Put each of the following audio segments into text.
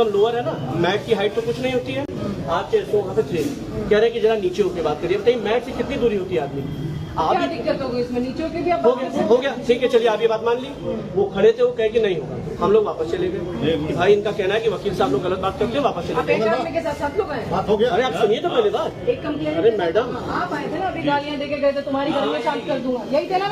कम lower है ना, mat की हाइट तो कुछ नहीं होती है, आपके सो वहाँ पे थे, कह रहे हैं कि जरा नीचे होकर बात करिए। बताइए मैट से कितनी दूरी होती है आदमी? क्या दिक्कत होगी इसमें? नीचे होके भी आप हो गया ठीक है, चलिए आप ये बात मान ली। वो खड़े थे, वो कहे कि नहीं होगा, हम लोग वापस चले गए कि भाई इनका कहना है कि वकील साहब लोग गलत बात करते हैं, वापस चले गए। के साथ लोग आए। बात हो गया। अरे आप सुनिए तो पहले बात। एक कंप्लेंट। अरे मैडम आप आए थे ना, अभी गालियाँ देके गए थे, तुम्हारी गर्मी में शांत कर दूंगा, यही थे ना?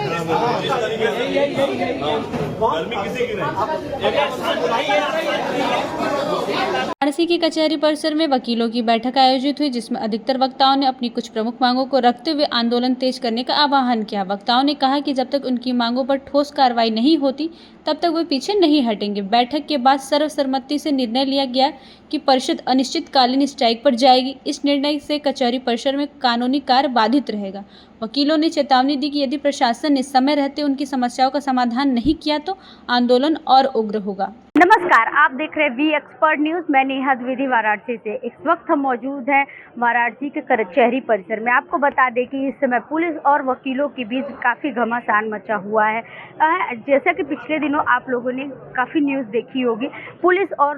वाराणसी की कचहरी परिसर में वकीलों की बैठक आयोजित हुई, जिसमें अधिकतर वक्ताओं ने अपनी कुछ प्रमुख मांगों को रखते हुए आंदोलन तेज करने का आह्वान किया। वक्ताओं ने कहा कि जब तक उनकी मांगों पर ठोस कार्रवाई नहीं होती तब तक वे पीछे नहीं हटेंगे। बैठक के बाद सर्वसम्मति से निर्णय लिया गया कि परिषद अनिश्चितकालीन स्ट्राइक पर जाएगी। इस निर्णय से कचहरी परिसर में कानूनी कार्य बाधित रहेगा। वकीलों ने चेतावनी दी कि यदि प्रशासन ने समय रहते उनकी समस्याओं का समाधान नहीं किया तो आंदोलन और उग्र होगा। नमस्कार, आप देख रहे हैं वी एक्सपर्ट न्यूज़। मैं नेहा द्विवेदी वाराणसी से। इस वक्त हम मौजूद हैं वाराणसी के कचहरी परिसर में। आपको बता दें कि इस समय पुलिस और वकीलों के बीच काफ़ी घमासान मचा हुआ है। जैसा कि पिछले दिनों आप लोगों ने काफ़ी न्यूज़ देखी होगी, पुलिस और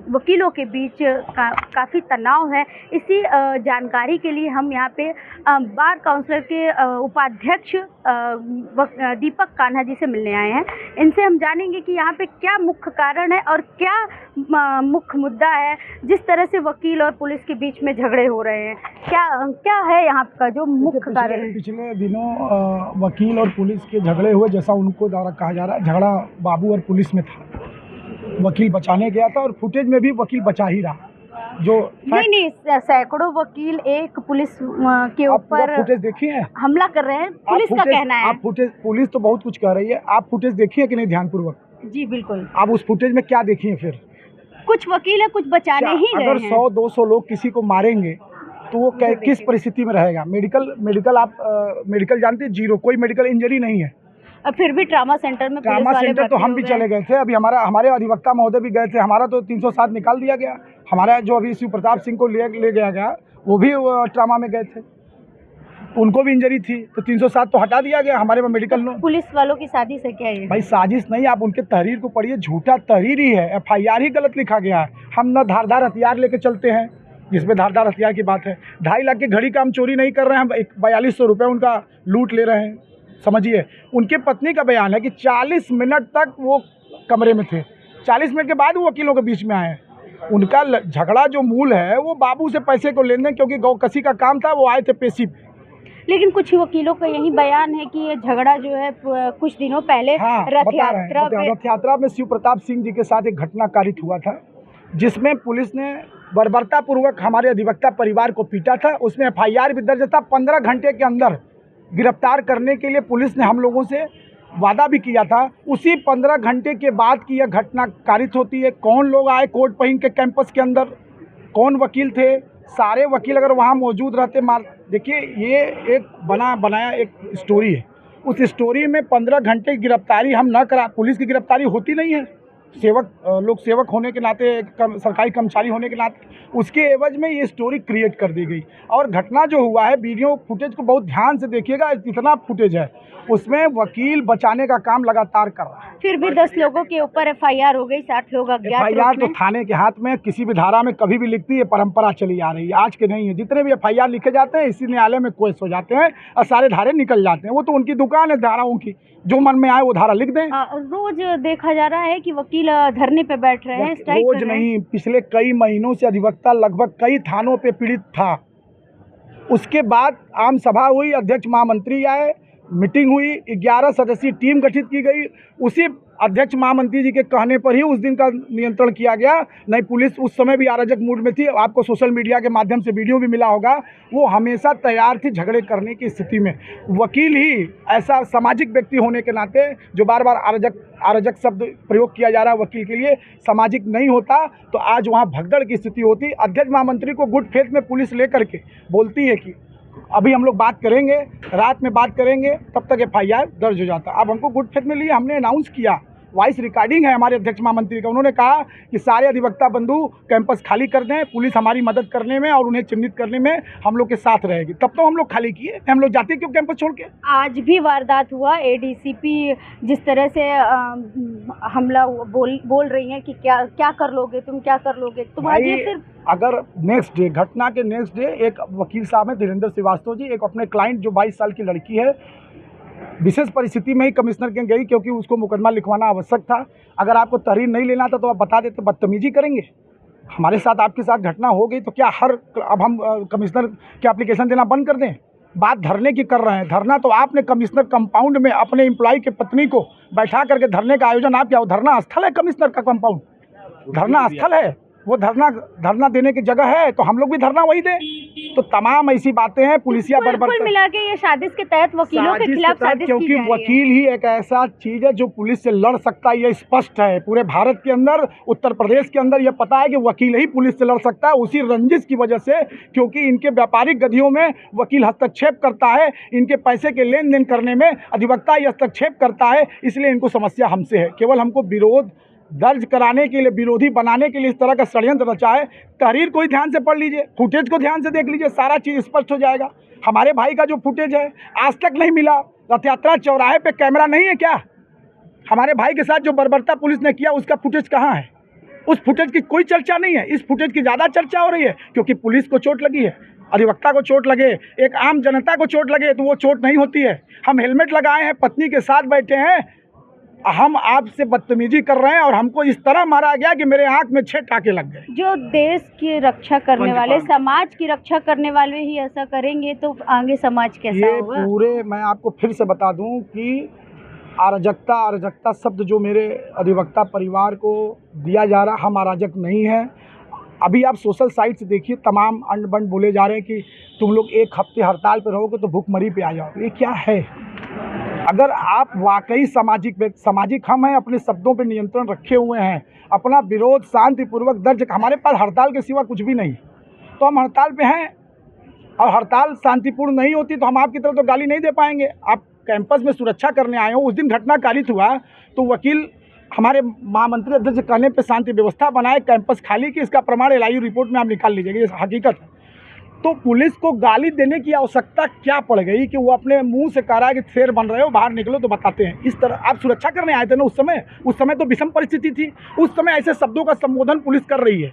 वकीलों के बीच काफ़ी तनाव है। इसी जानकारी के लिए हम यहाँ पे बार काउंसिल के उपाध्यक्ष दीपक कान्हा जी से मिलने आए हैं। इनसे हम जानेंगे कि यहाँ पे क्या मुख्य कारण है और क्या मुख्य मुद्दा है जिस तरह से वकील और पुलिस के बीच में झगड़े हो रहे हैं। क्या है यहाँ का जो मुख्य कारण है? पिछले दिनों वकील और पुलिस के झगड़े हुए, जैसा उनको द्वारा कहा जा रहा है। झगड़ा बाबू और पुलिस में था। वकील बचाने गया था और फुटेज में भी वकील बचा ही रहा। जो नहीं, सैकड़ों वकील एक पुलिस के ऊपर फुटेज देखी है, हमला कर रहे हैं, पुलिस का कहना है। आप फुटेज, पुलिस तो बहुत कुछ कह रही है, आप फुटेज देखी है कि नहीं ध्यानपूर्वक? जी बिल्कुल। आप उस फुटेज में क्या देखी है? फिर कुछ वकील है, कुछ बचाने ही गए हैं। अगर 100-200 लोग किसी को मारेंगे तो वो किस परिस्थिति में रहेगा? मेडिकल आप मेडिकल जानते हैं, जीरो, कोई मेडिकल इंजरी नहीं है। और फिर भी ट्रामा सेंटर में ट्रामा सेंटर तो हम भी चले गए थे। अभी हमारे अधिवक्ता महोदय भी गए थे। हमारा तो 307 निकाल दिया गया। हमारा जो अभी शिव प्रताप सिंह को ले गया वो भी ट्रामा में गए थे, उनको भी इंजरी थी, तो 307 तो हटा दिया गया। हमारे में मेडिकल पुलिस वालों की साजिश है क्या ये? भाई साजिश नहीं, आप उनके तहरीर को पढ़िए, झूठा तहरीर ही है। FIR ही गलत लिखा गया है। हम न धारदार हथियार लेके चलते हैं, जिसमें धारदार हथियार की बात है। 2.5 लाख की घड़ी का हम चोरी नहीं कर रहे हैं, हम 4200 रुपये उनका लूट ले रहे हैं। समझिए, उनके पत्नी का बयान है कि 40 मिनट तक वो कमरे में थे, 40 मिनट के बाद वो वकीलों के बीच में आए। उनका झगड़ा जो मूल है वो बाबू से पैसे को लेने, क्योंकि गौकसी का काम था, वो आए थे पेशी पे। लेकिन कुछ वकीलों का यही बयान है कि ये झगड़ा जो है कुछ दिनों पहले रथ यात्रा में शिव प्रताप सिंह जी के साथ एक घटना कारित हुआ था, जिसमें पुलिस ने बर्बरतापूर्वक हमारे अधिवक्ता परिवार को पीटा था। उसमें FIR भी दर्ज था। 15 घंटे के अंदर गिरफ्तार करने के लिए पुलिस ने हम लोगों से वादा भी किया था। उसी 15 घंटे के बाद की यह घटना कारित होती है। कौन लोग आए कोर्ट पहिन के कैंपस के अंदर, कौन वकील थे? सारे वकील अगर वहाँ मौजूद रहते देखिए, ये एक बनाया एक स्टोरी है। उस स्टोरी में 15 घंटे की गिरफ्तारी हम न करा, पुलिस की गिरफ्तारी होती नहीं है। लोग सेवक होने के नाते, सरकारी कर्मचारी होने के नाते, उसके एवज में ये स्टोरी क्रिएट कर दी गई। और घटना जो हुआ है, वीडियो फुटेज को बहुत ध्यान से देखिएगा, इतना फुटेज है, उसमें वकील बचाने का काम लगातार कर रहा है। फिर भी 10 लोगों के ऊपर FIR हो गई, 60 लोग अज्ञात। FIR तो थाने के हाथ में, किसी भी धारा में कभी भी लिखती है, परंपरा चली आ रही है, आज के नहीं है। जितने भी FIR लिखे जाते हैं इसी न्यायालय में केस हो जाते हैं और सारे धारे निकल जाते हैं। वो तो उनकी दुकान है धाराओं की, जो मन में आए वो धारा लिख दें। रोज देखा जा रहा है कि वकील धरने पे बैठ रहे हैं, स्ट्राइक रोज नहीं, पिछले कई महीनों से अधिवक्ता लगभग कई थानों पे पीड़ित था। उसके बाद आम सभा हुई, अध्यक्ष महामंत्री आए, मीटिंग हुई, 11 सदस्यीय टीम गठित की गई। उसी अध्यक्ष महामंत्री जी के कहने पर ही उस दिन का नियंत्रण किया गया। नहीं, पुलिस उस समय भी अराजक मूड में थी। आपको सोशल मीडिया के माध्यम से वीडियो भी मिला होगा। वो हमेशा तैयार थी झगड़े करने की स्थिति में। वकील ही ऐसा सामाजिक व्यक्ति होने के नाते, जो बार बार अराजक शब्द प्रयोग किया जा रहा है वकील के लिए, सामाजिक नहीं होता तो आज वहाँ भगदड़ की स्थिति होती। अध्यक्ष महामंत्री को गुड फेथ में पुलिस लेकर के बोलती है कि अभी हम लोग बात करेंगे, रात में बात करेंगे, तब तक FIR दर्ज हो जाता। अब हमको गुड फेथ में लिए, हमने अनाउंस किया, वॉइस रिकॉर्डिंग है हमारे अध्यक्ष महामंत्री का। उन्होंने कहा कि सारे अधिवक्ता बंधु कैंपस खाली कर दें, पुलिस हमारी मदद करने में और उन्हें चिन्हित करने में हम लोग के साथ रहेगी। तब तो हम लोग खाली किए, हम लोग जाते क्यों कैंपस छोड़ के? आज भी वारदात हुआ। ADCP जिस तरह से हमला बोल रही हैं कि क्या कर लोगे तुम, क्या कर लोगे तुम। आज ये भाई, सिर्फ अगर नेक्स्ट डे, घटना के नेक्स्ट डे, एक वकील साहब हैं धीरेन्द्र श्रीवास्तव जी, एक अपने क्लाइंट जो 22 साल की लड़की है, विशेष परिस्थिति में ही कमिश्नर के गई क्योंकि उसको मुकदमा लिखवाना आवश्यक था। अगर आपको तहरीर नहीं लेना था तो आप बता देते, बदतमीजी करेंगे। हमारे साथ आपके साथ घटना हो गई तो क्या अब हम कमिश्नर की एप्लीकेशन देना बंद कर दें? बात धरने की कर रहे हैं। धरना तो आपने कमिश्नर कंपाउंड में अपने एम्प्लॉय के पत्नी को बैठा करके धरने का आयोजन आप क्या, वो धरना स्थल है कमिश्नर का कंपाउंड, धरना स्थल है वो, धरना देने की जगह है तो हम लोग भी धरना वही दें। तो तमाम ऐसी बातें हैं पुलिसिया बर्बर कुल मिला के ये साजिश के तहत वकीलों के खिलाफ साजिश की क्योंकि जा रही है। वकील ही एक ऐसा चीज है जो पुलिस से लड़ सकता है, ये स्पष्ट है। पूरे भारत के अंदर, उत्तर प्रदेश के अंदर ये पता है कि वकील ही पुलिस से लड़ सकता है, उसी रंजिश की वजह से, क्योंकि इनके व्यापारिक गतियों में वकील हस्तक्षेप करता है, इनके पैसे के लेन देन करने में अधिवक्ता ही हस्तक्षेप करता है, इसलिए इनको समस्या हमसे है। केवल हमको विरोध दर्ज कराने के लिए, विरोधी बनाने के लिए इस तरह का षड्यंत्र रचा है। तहरीर को ही ध्यान से पढ़ लीजिए, फुटेज को ध्यान से देख लीजिए, सारा चीज़ स्पष्ट हो जाएगा। हमारे भाई का जो फुटेज है आज तक नहीं मिला। रथ यात्रा चौराहे पे कैमरा नहीं है क्या? हमारे भाई के साथ जो बर्बरता पुलिस ने किया उसका फुटेज कहाँ है? उस फुटेज की कोई चर्चा नहीं है। इस फुटेज की ज़्यादा चर्चा हो रही है क्योंकि पुलिस को चोट लगी है, अधिवक्ता को चोट लगे, एक आम जनता को चोट लगे तो वो चोट नहीं होती है। हम हेलमेट लगाए हैं, पत्नी के साथ बैठे हैं, हम आपसे बदतमीजी कर रहे हैं और हमको इस तरह मारा गया कि मेरे आंख में 6 टाके लग गए। जो देश की रक्षा करने वाले, समाज की रक्षा करने वाले ही ऐसा करेंगे तो आगे समाज कैसा होगा? पूरे, मैं आपको फिर से बता दूं कि अराजकता शब्द जो मेरे अधिवक्ता परिवार को दिया जा रहा, हम अराजक नहीं हैं। अभी आप सोशल साइट्स देखिए, तमाम अंड बंड बोले जा रहे हैं कि तुम लोग 1 हफ्ते हड़ताल पर रहोगे तो भूखमरी पे आ जाओगे। ये क्या है? अगर आप वाकई सामाजिक हम हैं, अपने शब्दों पे नियंत्रण रखे हुए हैं, अपना विरोध शांतिपूर्वक दर्ज, हमारे पास हड़ताल के सिवा कुछ भी नहीं, तो हम हड़ताल पे हैं। और हड़ताल शांतिपूर्ण नहीं होती तो हम आपकी तरफ तो गाली नहीं दे पाएंगे। आप कैंपस में सुरक्षा करने आए हो, उस दिन घटना कारित हुआ तो वकील हमारे महामंत्री अध्यक्ष कहने पे शांति व्यवस्था बनाए, कैंपस खाली की, इसका प्रमाण LIU रिपोर्ट में आप निकाल लीजिएगा, ये हकीकत है। तो पुलिस को गाली देने की आवश्यकता क्या पड़ गई कि वो अपने मुंह से कह रहा है कि शेर बन रहे हो, बाहर निकलो तो बताते हैं। इस तरह आप सुरक्षा करने आए थे ना उस समय तो विषम परिस्थिति थी, उस समय ऐसे शब्दों का संबोधन पुलिस कर रही है,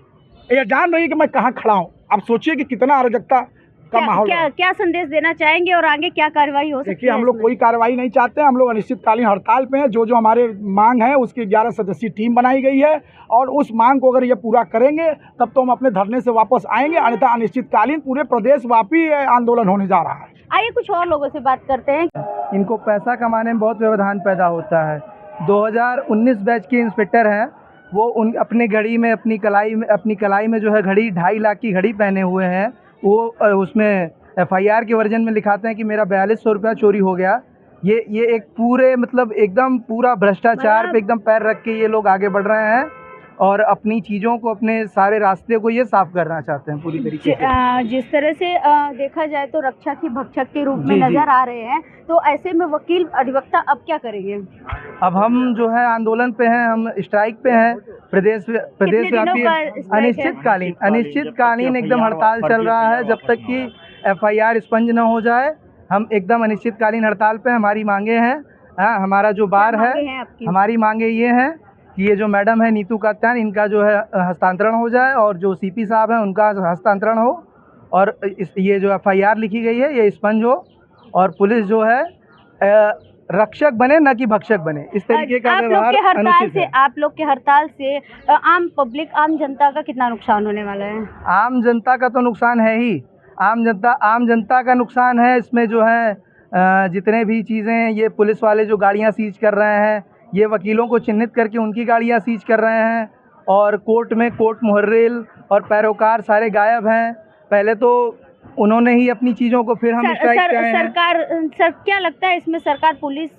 ये जान रही है कि मैं कहाँ खड़ा हूँ। आप सोचिए कि कितना अराजकता का माहौल है। क्या संदेश देना चाहेंगे और आगे क्या कार्रवाई हो सकती है? देखिए, हम लोग कोई कार्रवाई नहीं चाहते हैं, हम लोग अनिश्चितकालीन हड़ताल पे हैं। जो हमारे मांग है उसकी 11 सदस्यीय टीम बनाई गई है और उस मांग को अगर ये पूरा करेंगे तब तो हम अपने धरने से वापस आएंगे, अन्यथा अनिश्चितकालीन पूरे प्रदेश व्यापी आंदोलन होने जा रहा है। आइए कुछ और लोगों से बात करते हैं। इनको पैसा कमाने में बहुत व्यवधान पैदा होता है। 2019 बैच के इंस्पेक्टर हैं, वो अपनी घड़ी में, अपनी कलाई में जो है घड़ी, 2.5 लाख की घड़ी पहने हुए हैं। वो उसमें FIR के वर्जन में लिखाते हैं कि मेरा 4200 रुपया चोरी हो गया। ये एक पूरे, मतलब एकदम पूरा भ्रष्टाचार पे एकदम पैर रख के ये लोग आगे बढ़ रहे हैं और अपनी चीज़ों को, अपने सारे रास्ते को ये साफ करना चाहते हैं पूरी तरीके से। जिस तरह से देखा जाए तो रक्षा की भक्षक के रूप में नजर आ रहे हैं, तो ऐसे में वकील अधिवक्ता अब क्या करेंगे? अब हम जो है आंदोलन पे हैं, हम स्ट्राइक पे हैं, प्रदेश व्यापी अनिश्चितकालीन एकदम हड़ताल चल रहा है। जब तक कि FIR स्पंज न हो जाए हम एकदम अनिश्चितकालीन हड़ताल पे। हमारी मांगे हैं, हमारा जो बार है, हमारी मांगे ये हैं कि ये जो मैडम है नीतू कात्यायन, इनका जो है हस्तांतरण हो जाए और जो CP साहब हैं उनका हस्तांतरण हो और ये जो FIR लिखी गई है ये स्पंज हो और पुलिस जो है रक्षक बने, न कि भक्षक बने। इस तरीके का व्यवहार अनुचित है। आप लोग के हड़ताल से आम पब्लिक, आम जनता का कितना नुकसान होने वाला है? आम जनता का तो नुकसान है ही, आम जनता का नुकसान है। इसमें जो है जितने भी चीज़ें, ये पुलिस वाले जो गाड़ियां सीज कर रहे हैं, ये वकीलों को चिन्हित करके उनकी गाड़ियां सीज कर रहे हैं और कोर्ट मुहर्रिल और पैरोकार सारे गायब हैं। पहले तो उन्होंने ही अपनी चीज़ों को, फिर हम स्ट्राइक पे आए हैं। सर क्या लगता है इसमें सरकार पुलिस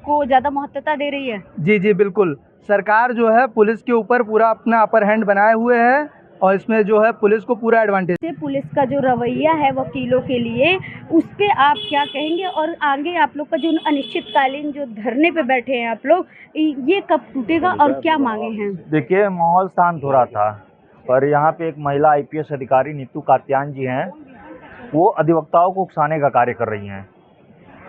को ज़्यादा महत्वता दे रही है? जी बिल्कुल, सरकार जो है पुलिस के ऊपर पूरा अपना अपर हैंड बनाए हुए है और इसमें जो है पुलिस को पूरा एडवांटेज। पुलिस का जो रवैया है वकीलों के लिए, उस पे आप क्या कहेंगे? और आगे आप लोग का जो अनिश्चितकालीन जो धरने पे बैठे हैं आप लोग, ये कब टूटेगा और क्या मांगे हैं? देखिए, माहौल शांत हो रहा था पर यहाँ पे एक महिला IPS अधिकारी नीतू कात्यायन जी हैं, वो अधिवक्ताओं को उकसाने का कार्य कर रही हैं।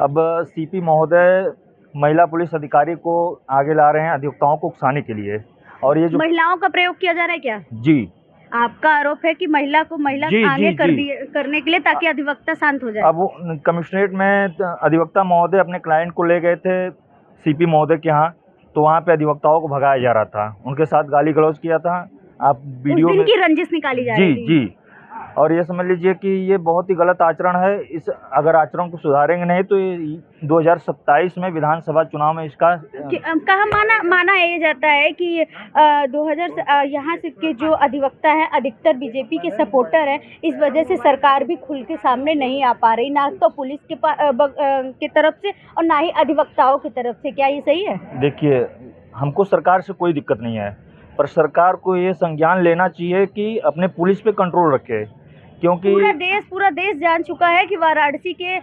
अब CP महोदय महिला पुलिस अधिकारी को आगे ला रहे हैं अधिवक्ताओं को उकसाने के लिए। और ये जो महिलाओं का प्रयोग किया जा रहा है क्या? जी आपका आरोप है कि महिला जी, आगे जी, कर जी। दिए करने के लिए ताकि अधिवक्ता शांत हो जाए। अब वो कमिश्नरेट में अधिवक्ता महोदय अपने क्लाइंट को ले गए थे सीपी महोदय के यहाँ, तो वहाँ पे अधिवक्ताओं को भगाया जा रहा था, उनके साथ गाली गलौज किया था। आप वीडियो उस दिन में की रंजिश निकाली जा रही जी थी। जी, और ये समझ लीजिए कि ये बहुत ही गलत आचरण है। इस अगर आचरण को सुधारेंगे नहीं तो ये 2027 में विधानसभा चुनाव में इसका कहा माना ये जाता है कि 2000 यहाँ से के जो अधिवक्ता है अधिकतर बीजेपी के सपोर्टर है, इस वजह से सरकार भी खुल के सामने नहीं आ पा रही, ना तो पुलिस के तरफ से और ना ही अधिवक्ताओं की तरफ से। क्या ये सही है? देखिए, हमको सरकार से कोई दिक्कत नहीं है, पर सरकार को ये संज्ञान लेना चाहिए कि अपने पुलिस पे कंट्रोल रखे, क्योंकि पूरा देश जान चुका है कि वाराणसी के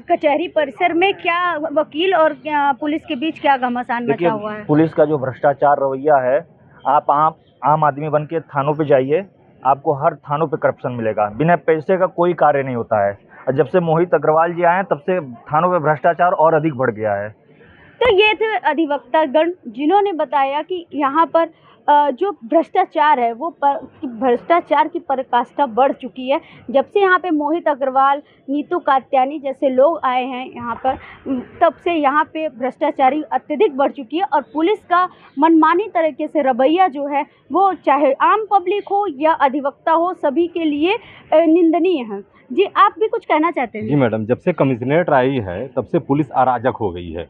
कचहरी परिसर में क्या वकील और पुलिस के बीच क्या घमासान मचा हुआ है। पुलिस का जो भ्रष्टाचार रवैया है, आप आम आदमी बन के थानों पे जाइए, आपको हर थानों पे करप्शन मिलेगा, बिना पैसे का कोई कार्य नहीं होता है। और जब से मोहित अग्रवाल जी आए हैं तब से थानों पे भ्रष्टाचार और अधिक बढ़ गया है। तो ये थे अधिवक्तागण जिन्होंने बताया कि यहाँ पर जो भ्रष्टाचार है वो भ्रष्टाचार की पराकाष्ठा बढ़ चुकी है। जब से यहाँ पे मोहित अग्रवाल, नीतू कात्यानी जैसे लोग आए हैं यहाँ पर, तब से यहाँ पे भ्रष्टाचारी अत्यधिक बढ़ चुकी है। और पुलिस का मनमानी तरीके से रवैया जो है वो चाहे आम पब्लिक हो या अधिवक्ता हो, सभी के लिए निंदनीय है। जी, आप भी कुछ कहना चाहते हैं? जी मैडम, जब से कमिश्नरेट आई है तब से पुलिस अराजक हो गई है।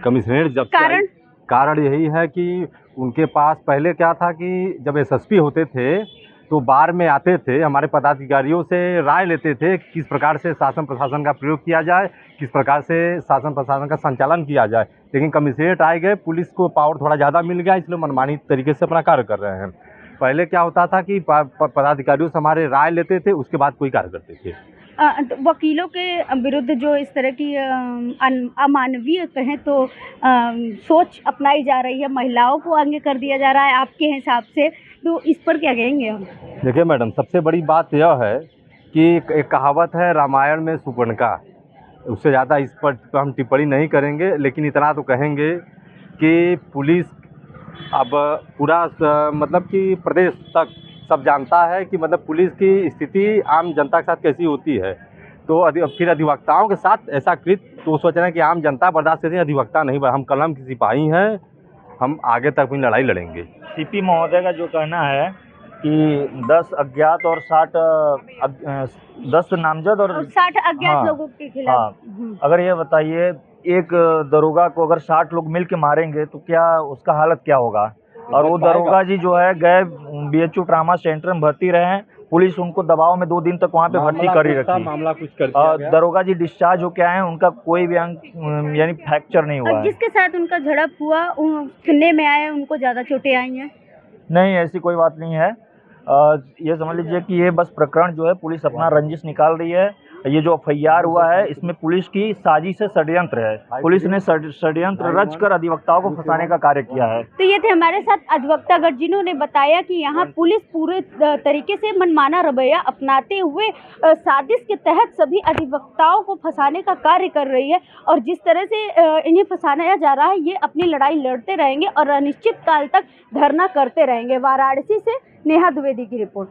कमिश्नरेट जब से कारण यही है कि उनके पास पहले क्या था कि जब एसएसपी होते थे तो बार में आते थे, हमारे पदाधिकारियों से राय लेते थे किस प्रकार से शासन प्रशासन का प्रयोग किया जाए, किस प्रकार से शासन प्रशासन का संचालन किया जाए। लेकिन कमिश्नरेट आए गए, पुलिस को पावर थोड़ा ज़्यादा मिल गया, इसलिए मनमानी तरीके से अपना कार्य कर रहे हैं। पहले क्या होता था कि पदाधिकारियों से हमारे राय लेते थे, उसके बाद कोई कार्य करते थे। वकीलों के विरुद्ध जो इस तरह की अमानवीय कहें तो सोच अपनाई जा रही है, महिलाओं को आगे कर दिया जा रहा है आपके हिसाब से, तो इस पर क्या कहेंगे हम? देखिए मैडम, सबसे बड़ी बात यह है कि एक कहावत है रामायण में सुपर्णखा, उससे ज़्यादा इस पर हम टिप्पणी नहीं करेंगे, लेकिन इतना तो कहेंगे कि पुलिस अब पूरा मतलब कि प्रदेश तक सब जानता है कि मतलब पुलिस की स्थिति आम जनता के साथ कैसी होती है। तो फिर अधिवक्ताओं के साथ ऐसा कृत, तो सोच रहे हैं कि आम जनता बर्दाश्त करती है, अधिवक्ता नहीं। हम कलम की सिपाही हैं, हम आगे तक अपनी लड़ाई लड़ेंगे। सीपी महोदय का जो कहना है कि 10 अज्ञात और 10 नामजद और 60 अज्ञात लोगों के खिलाफ। अगर ये बताइए, एक दरोगा को अगर 60 लोग मिल के मारेंगे तो क्या उसका हालत क्या होगा? और वो दरोगा जी जो है गए BHU ट्रामा सेंटर में भर्ती रहे हैं, पुलिस उनको दबाव में 2 दिन तक वहाँ पे भर्ती कर ही रखी। मामला कुछ कर दिया गया। दरोगा जी डिस्चार्ज होके आए हैं, उनका कोई भी अंग यानी फ्रैक्चर नहीं हुआ है। जिसके साथ उनका झड़प हुआ सुनने में आया उनको ज़्यादा चोटें आई हैं? नहीं, ऐसी कोई बात नहीं है। ये समझ लीजिए कि ये बस प्रकरण जो है पुलिस अपना रंजिश निकाल रही है। ये जो FIR हुआ है इसमें पुलिस की साजिश से षड्यंत्र है, पुलिस ने षड्यंत्र रच कर अधिवक्ताओं को फंसाने का कार्य किया है। तो ये थे हमारे साथ अधिवक्तागण जिन्होंने बताया कि यहाँ पुलिस पूरे तरीके से मनमाना रवैया अपनाते हुए साजिश के तहत सभी अधिवक्ताओं को फंसाने का कार्य कर रही है। और जिस तरह से इन्हें फंसाया जा रहा है, ये अपनी लड़ाई लड़ते रहेंगे और अनिश्चित काल तक धरना करते रहेंगे। वाराणसी से नेहा द्विवेदी की रिपोर्ट।